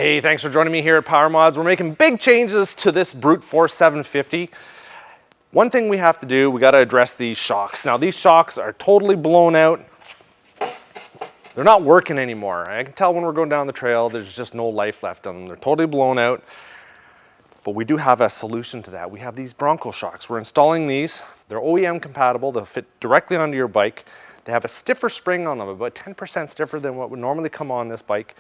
Hey, thanks for joining me here at Power Mods. We're making big changes to this Brute Force 750. One thing we have to do, we got to address these shocks. Now these shocks are totally blown out. They're not working anymore. I can tell when we're going down the trail, there's just no life left on them. They're totally blown out. But we do have a solution to that. We have these Bronco shocks. We're installing these. They're OEM compatible. They'll fit directly onto your bike. They have a stiffer spring on them, about 10% stiffer than what would normally come on this bike.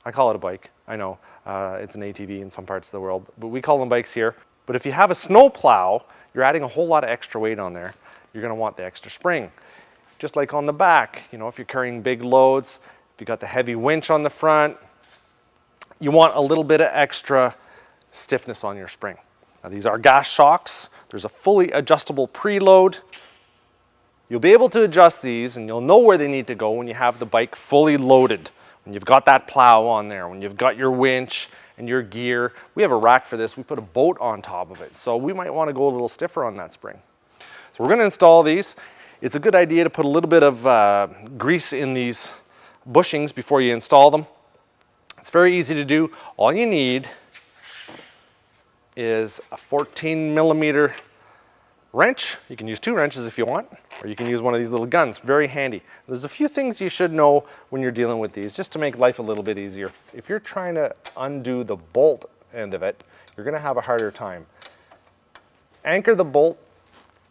I call it a bike, I know. It's an ATV in some parts of the world, but we call them bikes here. But if you have a snowplow, you're adding a whole lot of extra weight on there. You're gonna want the extra spring. Just like on the back, you know, if you're carrying big loads, if you got the heavy winch on the front, you want a little bit of extra stiffness on your spring. Now these are gas shocks. There's a fully adjustable preload. You'll be able to adjust these and you'll know where they need to go when you have the bike fully loaded. When you've got that plow on there, when you've got your winch and your gear. We have a rack for this. We put a boat on top of it. So we might want to go a little stiffer on that spring. So we're going to install these. It's a good idea to put a little bit of grease in these bushings before you install them. It's very easy to do. All you need is a 14mm wrench. You can use 2 wrenches if you want, or you can use one of these little guns. Very handy. There's a few things you should know when you're dealing with these, just to make life a little bit easier. If you're trying to undo the bolt end of it, you're going to have a harder time. Anchor the bolt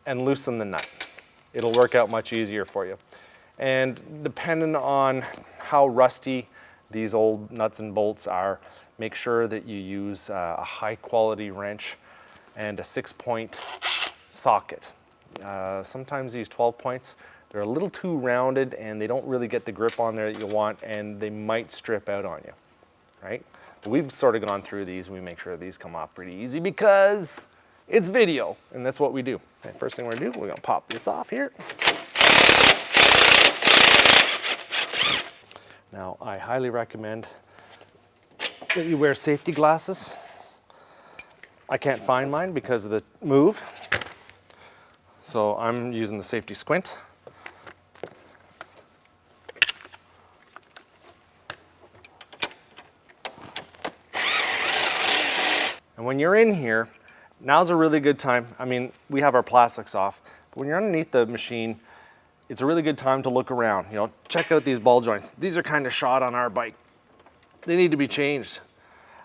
and loosen the nut. It'll work out much easier for you. And depending on how rusty these old nuts and bolts are, make sure that you use a high quality wrench and a 6-point socket. Sometimes these 12 points, they're a little too rounded and they don't really get the grip on there that you want, and they might strip out on you, right? But we've sort of gone through these. We make sure these come off pretty easy because it's video and that's what we do. Okay, first thing we're gonna do, we're gonna pop this off here. Now, I highly recommend that you wear safety glasses. I can't find mine because of the move. So I'm using the safety squint. And when you're in here, now's a really good time. I mean, we have our plastics off, but when you're underneath the machine, it's a really good time to look around. You know, check out these ball joints. These are kind of shot on our bike. They need to be changed.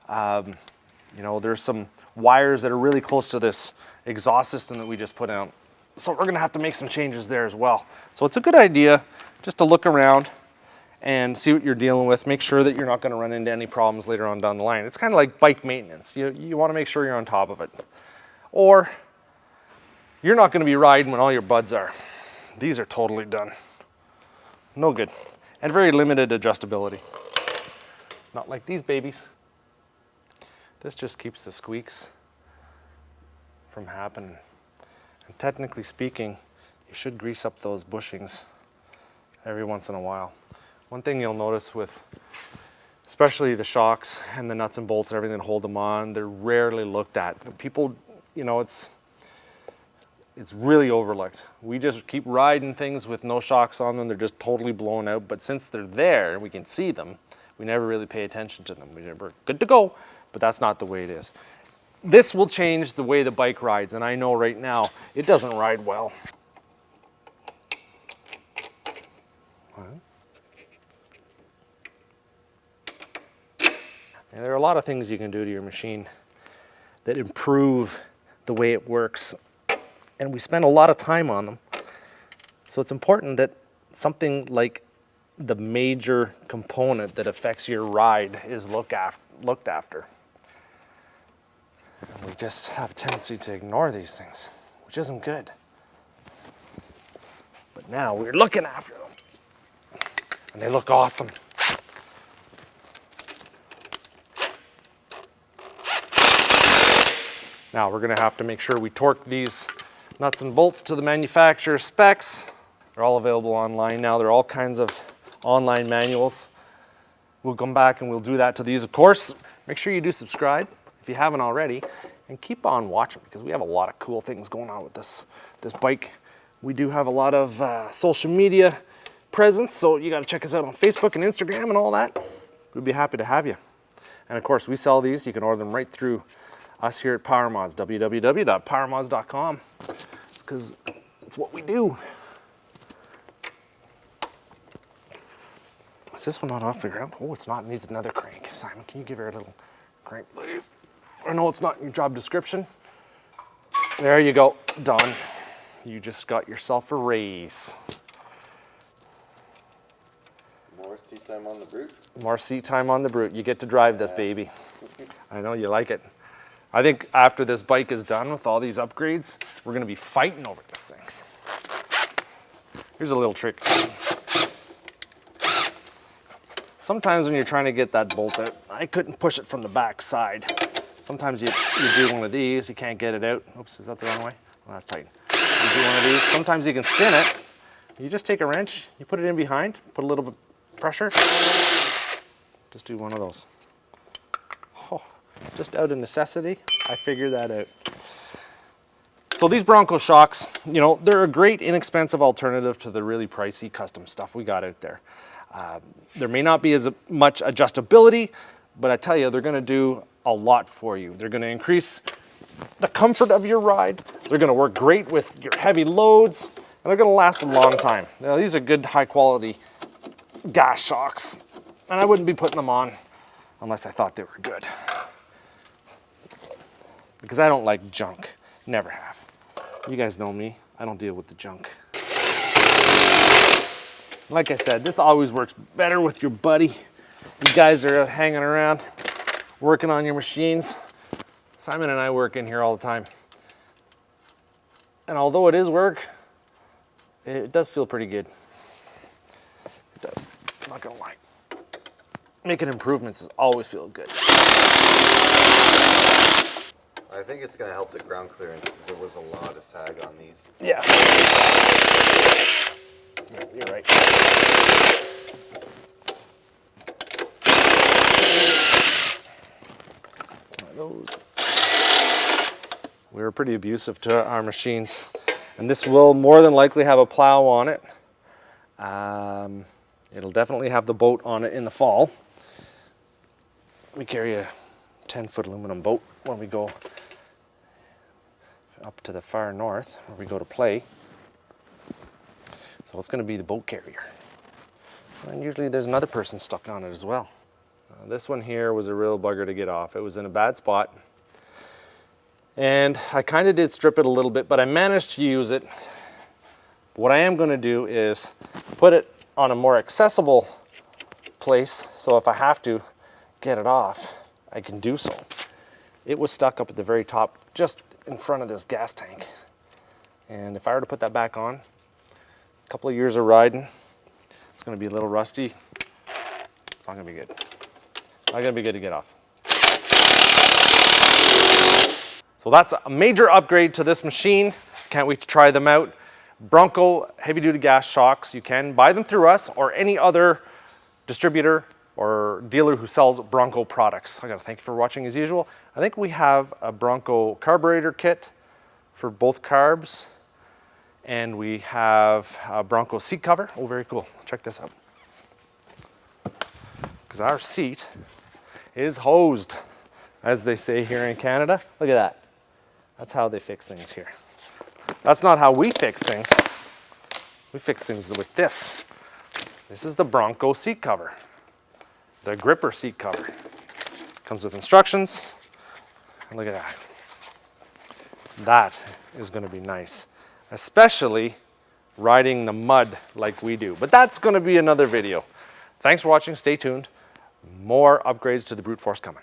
You know, there's some wires that are really close to this exhaust system that we just put out. So we're gonna have to make some changes there as well. So it's a good idea just to look around and see what you're dealing with. Make sure that you're not gonna run into any problems later on down the line. It's kind of like bike maintenance. You wanna make sure you're on top of it. Or you're not gonna be riding when all your buds are. These are totally done. No good. And very limited adjustability. Not like these babies. This just keeps the squeaks from happening. And technically speaking, you should grease up those bushings every once in a while. One thing you'll notice with especially the shocks and the nuts and bolts and everything that hold them on, they're rarely looked at. People, you know, it's really overlooked. We just keep riding things with no shocks on them. They're just totally blown out. But since they're there, we can see them. We never really pay attention to them. We're good to go, but that's not the way it is. This will change the way the bike rides, and I know right now it doesn't ride well. And there are a lot of things you can do to your machine that improve the way it works, and we spend a lot of time on them. So it's important that something like the major component that affects your ride is looked after. And we just have a tendency to ignore these things, which isn't good. But now we're looking after them, and they look awesome. Now we're gonna have to make sure we torque these nuts and bolts to the manufacturer's specs. They're all available online now. There are all kinds of online manuals. We'll come back and we'll do that to these, of course. Make sure you do subscribe if you haven't already, and keep on watching because we have a lot of cool things going on with this bike. We do have a lot of social media presence, so you got to check us out on Facebook and Instagram and all that. We'd be happy to have you. And of course, we sell these. You can order them right through us here at Power Mods, www.powermods.com, because it's what we do. Is this one not off the ground? Oh, it's not. It needs another crank. Simon, can you give her a little crank, please? I know it's not in your job description. There you go. Done. You just got yourself a raise. More seat time on the Brute. More seat time on the Brute. You get to drive this baby. I know you like it. I think after this bike is done with all these upgrades, we're going to be fighting over this thing. Here's a little trick. Sometimes when you're trying to get that bolt out, I couldn't push it from the back side. Sometimes you do one of these, you can't get it out. Oops, is that the wrong way? Well, that's tight. You do one of these. Sometimes you can spin it. You just take a wrench, you put it in behind, put a little bit of pressure. Just do one of those. Oh, just out of necessity, I figured that out. So these Bronco shocks, you know, they're a great inexpensive alternative to the really pricey custom stuff we got out there. There may not be as much adjustability, but I tell you, they're going to do a lot for you. They're going to increase the comfort of your ride. They're going to work great with your heavy loads, and they're going to last a long time. Now, these are good, high quality gas shocks, and I wouldn't be putting them on unless I thought they were good. Because I don't like junk. Never have. You guys know me. I don't deal with the junk. Like I said, this always works better with your buddy. You guys are hanging around, working on your machines. Simon and I work in here all the time. And although it is work, it does feel pretty good. It does, I'm not gonna lie. Making improvements always feel good. I think it's gonna help the ground clearance because there was a lot of sag on these. Yeah. Yeah, you're right. Those. We were pretty abusive to our machines, and this will more than likely have a plow on it. It'll definitely have the boat on it in the fall. We carry a 10-foot aluminum boat when we go up to the far north where we go to play. So it's going to be the boat carrier. And usually there's another person stuck on it as well. This one here was a real bugger to get off. It was in a bad spot. And I kind of did strip it a little bit, but I managed to use it. What I am going to do is put it on a more accessible place, so if I have to get it off, I can do so. It was stuck up at the very top, just in front of this gas tank. And if I were to put that back on, a couple of years of riding, it's going to be a little rusty. It's not going to be good. Not going to be good to get off. So that's a major upgrade to this machine. Can't wait to try them out. Bronco heavy-duty gas shocks. You can buy them through us or any other distributor or dealer who sells Bronco products. I got to thank you for watching as usual. I think we have a Bronco carburetor kit for both carbs, and we have a Bronco seat cover. Oh, very cool. Check this out. Because our seat is hosed, as they say here in Canada. Look at that. That's how they fix things here. That's not how we fix things. We fix things with this. This is the Bronco seat cover. The gripper seat cover. Comes with instructions. And look at that. That is going to be nice. Especially riding the mud like we do. But that's going to be another video. Thanks for watching. Stay tuned. More upgrades to the Brute Force coming.